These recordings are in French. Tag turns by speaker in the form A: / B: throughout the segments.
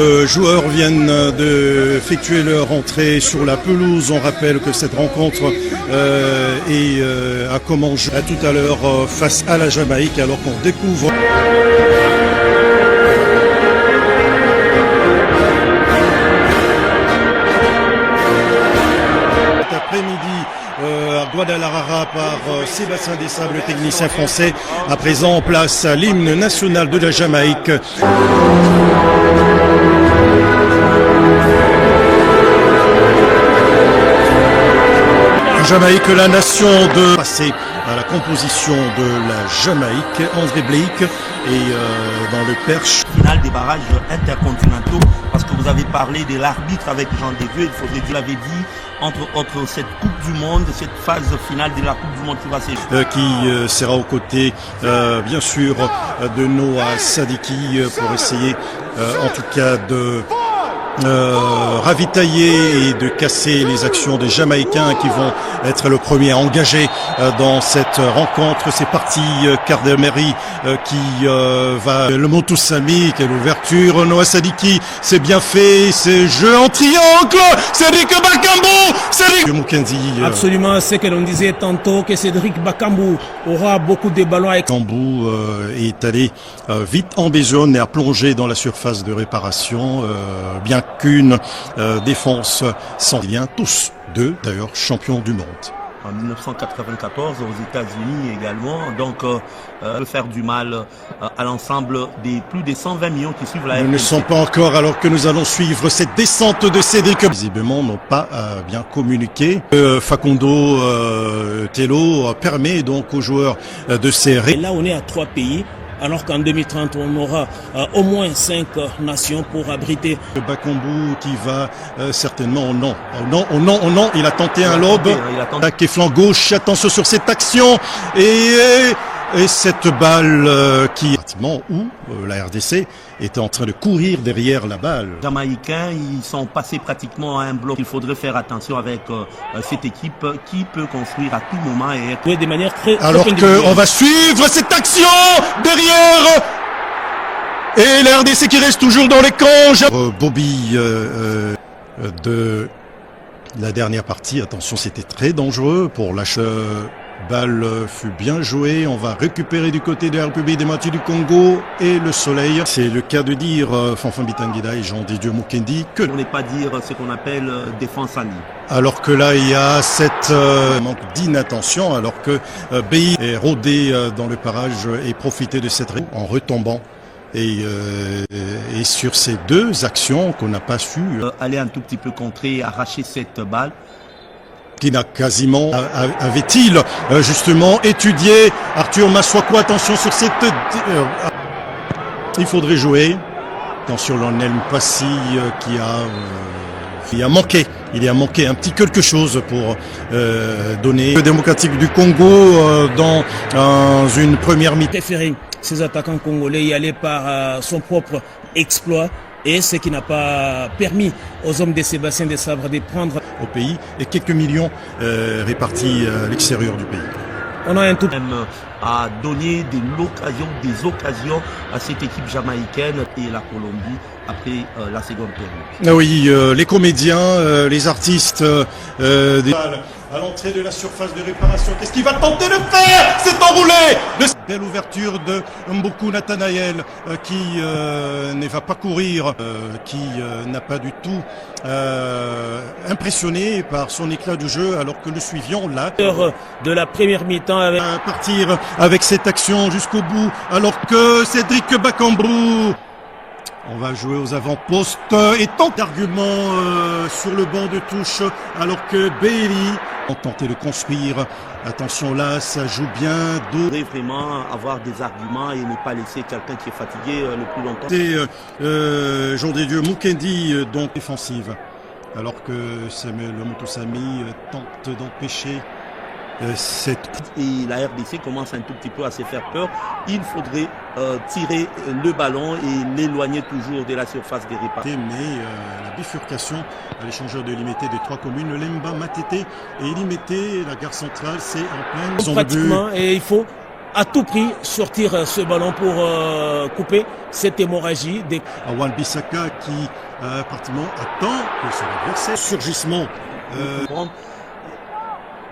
A: Les joueurs viennent d'effectuer leur entrée sur la pelouse. On rappelle que cette rencontre a commencé tout à l'heure face à la Jamaïque, alors qu'on découvre cet après-midi à Guadalajara par Sébastien Desables, le technicien français. À présent, en place l'hymne national de la Jamaïque. Jamaïque, la nation de passer à la composition de la Jamaïque, André Blake et dans le perche.
B: Finale des barrages intercontinentaux, parce que vous avez parlé de l'arbitre avec Jean Desvieux, il faudrait, vous l'avez dit, entre cette Coupe du Monde, cette phase finale de la Coupe du Monde qui va s'échouer.
A: Qui sera aux côtés, bien sûr, de Noah Sadiki pour essayer, en tout cas, de ravitailler et de casser les actions des Jamaïcains qui vont être le premier à engager dans cette rencontre. C'est parti, Cardemeri qui va le Montoussami, quelle ouverture, Noah Sadiki, c'est bien fait, c'est jeu en triangle, Cédric Bakambu, Cédric Mukendi.
C: Absolument, c'est que l'on disait tantôt que Cédric Bakambu aura beaucoup de ballons avec.
A: Bakambu est allé vite en besogne et a plongé dans la surface de réparation, bien qu'une défense sans lien, tous deux d'ailleurs champions du monde.
B: En 1994 aux États-Unis également, donc peut faire du mal à l'ensemble des plus de 120 millions qui suivent la RDC.
A: Nous ne sommes pas encore, alors que nous allons suivre cette descente de Cédric. Visiblement n'ont pas bien communiqué. Facundo Tello permet donc aux joueurs de serrer.
C: Et là on est à 3 pays. Alors qu'en 2030, on aura au moins 5 nations pour abriter.
A: Bakambu qui va certainement non, il a tenté un lob. Attaque et flanc gauche, attention sur cette action. Et cette balle qui pratiquement où la RDC était en train de courir derrière la balle.
B: Les Jamaïcains, ils sont passés pratiquement à un bloc. Il faudrait faire attention avec cette équipe qui peut construire à tout moment et être
C: de manière très.
A: Alors qu'on va suivre cette action derrière. Et la RDC qui reste toujours dans les camps. Bobby de la dernière partie, attention, c'était très dangereux pour lâcher. Balle fut bien jouée, on va récupérer du côté de la République démocratique du Congo et le soleil. C'est le cas de dire Fanfan Bitangida et Jean Desdieux Mukendi que
B: on n'est pas dire ce qu'on appelle défense en ligne.
A: Alors que là il y a cette manque d'inattention, alors que BI est rodé dans le parage et profité de cette en retombant. Et sur ces deux actions qu'on n'a pas su
B: aller un tout petit peu contrer, arracher cette balle.
A: Qui n'a quasiment, avait-il justement étudié Arthur Maswako, attention sur cette... il faudrait jouer. Attention Lionel Mpassi il a manqué un petit quelque chose pour donner le démocratique du Congo dans une première mi-temps.
C: Préféré ces attaquants congolais y aller par son propre exploit. Et ce qui n'a pas permis aux hommes de Sébastien Desables de prendre
A: au pays et quelques millions répartis à l'extérieur du pays.
C: On a un tout
B: même à donner des occasions à cette équipe jamaïcaine et la Colombie après la seconde période.
A: Ah oui, les comédiens, les artistes à l'entrée de la surface de réparation. Qu'est-ce qu'il va tenter de faire? C'est enroulé. Belle ouverture de Mboku Nathanaël qui ne va pas courir, qui n'a pas du tout impressionné par son éclat de jeu, alors que nous suivions là.
C: De la première mi-temps avec
A: partir avec cette action jusqu'au bout, alors que Cédric Bakambu. On va jouer aux avant-postes et tant d'arguments sur le banc de touche, alors que Bailey ont tenté de construire. Attention là, ça joue bien.
B: Il faudrait vraiment avoir des arguments et ne pas laisser quelqu'un qui est fatigué le plus longtemps.
A: C'est Jean Desdieux Mukendi, donc défensive, alors que Samuel Montoussami tente d'empêcher
B: et la RDC commence un tout petit peu à se faire peur. Il faudrait tirer le ballon et l'éloigner toujours de la surface des réparateurs.
A: Mais la bifurcation à l'échangeur de Limité des 3 communes, Lemba, Matete et Limité, la gare centrale, c'est en pleine
C: pratiquement, et il faut à tout prix sortir ce ballon pour couper cette hémorragie.
A: Wan-Bissaka qui pratiquement attend que son adversaire surgissement.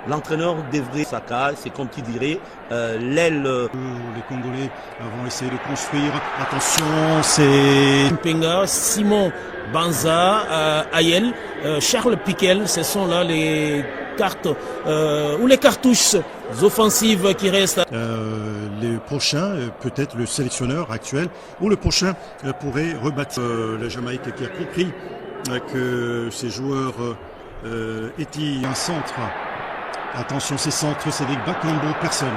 B: L'entraîneur devrait Saka, c'est comme tu dirais l'aile.
A: Les Congolais vont essayer de construire. Attention, c'est
C: Mpenga, Simon Banza, Ayel, Charles Piquel, ce sont là les cartes ou les cartouches offensives qui restent.
A: Les prochains, peut-être le sélectionneur actuel ou le prochain pourrait rebâtir la Jamaïque qui a compris que ces joueurs étaient un centre. Attention, ces centres, c'est des Bakambo, personne.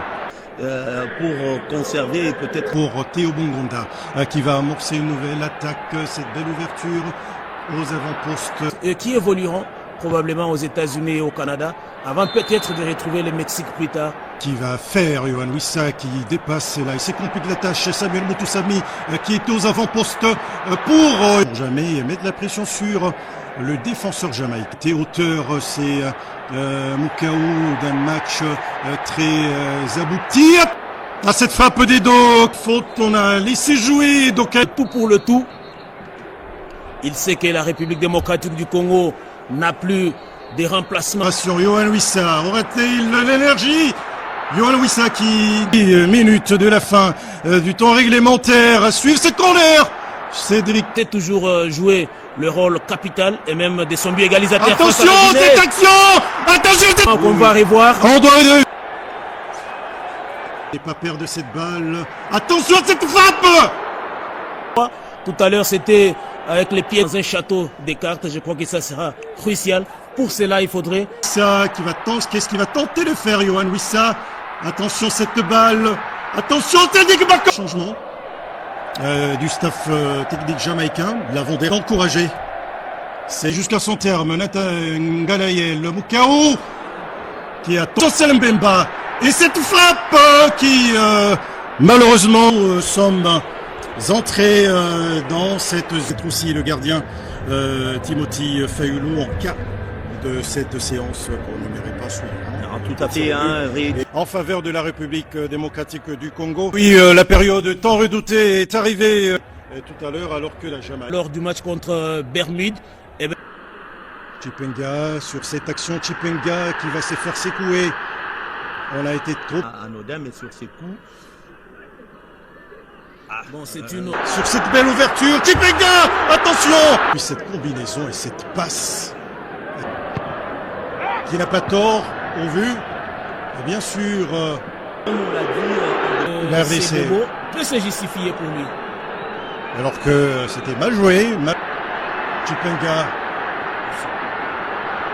B: Pour conserver peut-être.
A: Pour Théo Bongonda qui va amorcer une nouvelle attaque, cette belle ouverture aux avant-postes.
C: Qui évolueront probablement aux États-Unis et au Canada avant peut-être de retrouver le Mexique plus tard.
A: Qui va faire Yohan Wissa qui dépasse là, il s'est compliqué la tâche. Samuel Moutoussamy qui est aux avant-postes pour jamais mettre la pression sur le défenseur jamaïcain. Auteur, c'est Mukaou d'un match très abouti. À cette frappe des dos, faute, on a laissé jouer. Donc
C: tout pour le tout. Il sait que la République démocratique du Congo n'a plus des remplacements.
A: Yohan Wissa, aura-t-il l'énergie? Yohan Wissa qui, minute de la fin du temps réglementaire, à suivre cette corner. Cédric
C: a toujours joué le rôle capital et même de son but égalisateur.
A: Attention, cette action! Attention,
C: on va revoir.
A: On doit aider. Et pas perdre cette balle. Attention à cette frappe!
C: Tout à l'heure, c'était avec les pieds dans un château des cartes. Je crois que ça sera crucial. Pour cela, il faudrait.
A: Ça qui va tenter, qu'est-ce qu'il va tenter de faire, Yohan Wissa? Attention cette balle. Attention, Cédric Bakambo. Changement du staff technique jamaïcain. L'avons encouragé. C'est jusqu'à son terme. Nathan Ngalaye, le Mukaou qui attend Salim Bemba. Et cette frappe qui, malheureusement, sommes entrés dans cette aussi le gardien Timothy Fayoulou en cas de cette séance qu'on n'aimerait pas suivre.
B: Tout à fait.
A: En faveur de la République démocratique du Congo. Oui, la période tant redoutée est arrivée tout à l'heure alors que la Jamaïque.
C: Lors du match contre Bermude.
A: Chipenga sur cette action, Chipenga qui va se faire secouer. On a été trop
B: anodin, mais sur ses coups.
C: Bon, c'est une.
A: Sur cette belle ouverture, Chipenga, attention. Puis cette combinaison et cette passe qui n'a pas tort au vu. Et bien sûr,
B: on l'a dit,
A: la RDC
C: peut se justifier pour lui.
A: Alors que c'était mal joué. Chipenga,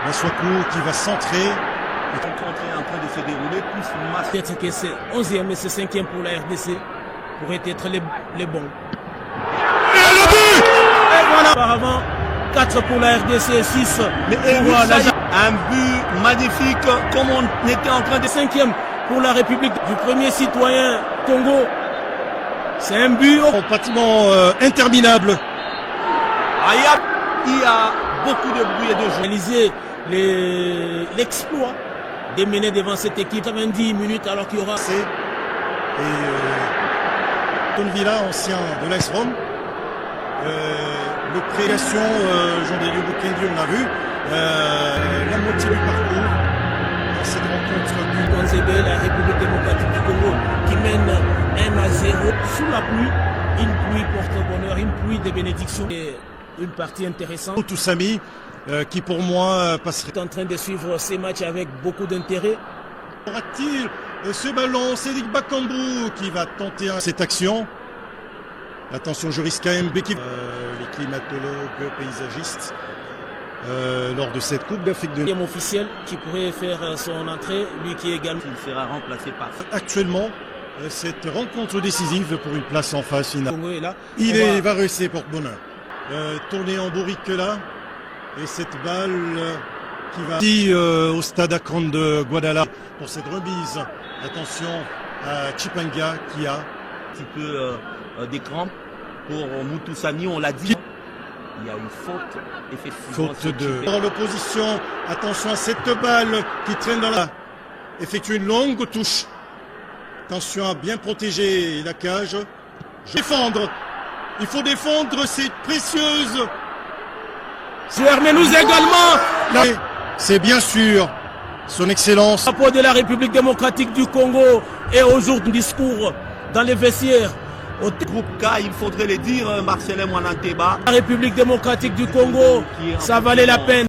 A: Maswaku qui va centrer.
B: En train de se dérouler plus
C: peut-être que c'est 11e et c'est 5e pour la RDC pourrait être les bons.
A: Et le but!
C: Et voilà. Apparemment 4 pour la RDC, 6 pour
B: un but magnifique comme on était en train de
C: 5e pour la République du premier citoyen Congo. C'est un but
A: pratiquement interminable.
B: Il y a beaucoup de bruit et de jeu.
C: Réaliser l'exploit de mener devant cette équipe 90 minutes alors qu'il y aura.
A: Et Tonvilla, ancien de l'AS Rome. Le prélation, Jean-Délieu Boukendi, on a vu. La moitié du parcours dans cette rencontre.
C: Konzebe, la République démocratique du Congo, qui mène 1-0 sous la pluie. Une pluie porte-bonheur, une pluie de bénédictions. Et une partie intéressante.
A: Moutoussamy, qui pour moi passerait.
C: En train de suivre ces matchs avec beaucoup d'intérêt.
A: Aura-t-il ce ballon? Cédric Bakambu qui va tenter cette action. Attention, Joris KMB qui les climatologues, paysagistes lors de cette Coupe d'Afrique de
C: L'homme officiel qui pourrait faire son entrée, lui qui est également.
B: Il sera remplacé par.
A: Actuellement, cette rencontre décisive pour une place en phase finale.
C: Congo est là.
A: Il va rester porte-bonheur. Tourner en bourrique là. Et cette balle qui va au stade Akron de Guadalajara pour cette remise. Attention à Chipenga qui a
B: un petit peu d'écran pour Moutoussamy, on l'a dit. Il y a une faute effectivement.
A: Faute de. Dans l'opposition, attention à cette balle qui traîne dans la. Effectue une longue touche. Attention à bien protéger la cage. Défendre. Il faut défendre cette précieuse.
C: Herménous également.
A: C'est bien sûr son excellence.
C: Le drapeau de la République démocratique du Congo et aujourd'hui discours dans les vestiaires.
B: Au groupe K, il faudrait le dire, Marcelin Mwananteba.
C: La République démocratique du Congo, ça valait la peine.